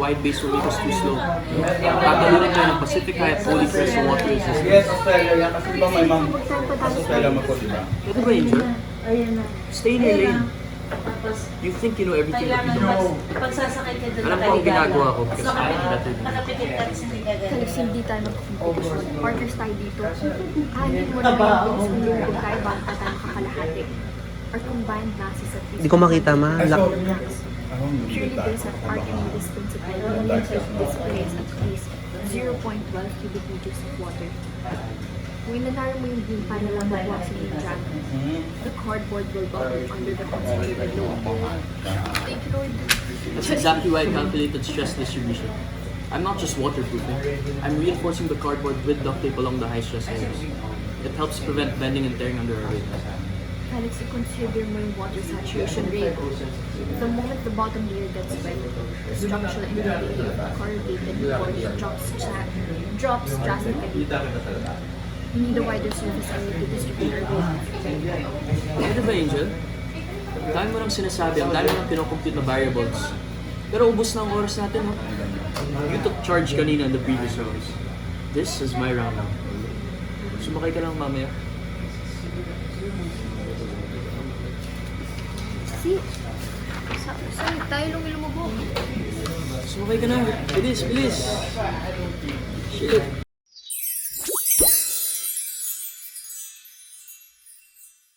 wide base will make us too slow. Tatalunan tayo ng Pacific High at Holy Crest sa water resistance. Yes, Australia yan. Kasi ba may mga Australia mag-call, diba? Ito ba, Angel? Ayan na. Stay in your Ayan lane. na. Tapos, You think you know everything kailangan that you don't. pagsasakay ka doon Alam ko ang ginagawa ko kasi I'm better than you. Nakapikit ka rin hindi ka ganun. Kasi hindi tayo mag-competition. Partners tayo dito. Anin mo na yung bilis ng lingkod tayo bago pa tayo makakalahati. Our combined masses at least. Hindi ko makita, ma. Ay, Lak- sorry. Purely based on Archimedes principle, the liquid displays at least 0.12 cubic meters of water. Kung inanaro mo yung beam para lang mabawasan yung drag, the cardboard will bubble under the concentrated load. Thank you, Lord. That's exactly why I calculated stress distribution. I'm not just waterproofing. I'm reinforcing the cardboard with duct tape along the high stress areas. It helps prevent bending and tearing under our weight. Felix, you consider mo yung water saturation rate. The moment the bottom layer gets wet, the structural integrity of the corrugated board drops drastically. We need a wider surface area to distribute our weight. Ano ba, Angel? Ang dami mo nang sinasabi, ang dami mo nang kinocompute na variables. Pero ubos na ang oras natin, no? You took charge kanina in the previous rounds. This is my round now. Sumakay ka lang mamaya. See? Saan tayo lumilumubog? Sumakay ka na. Bilis, bilis. Shit.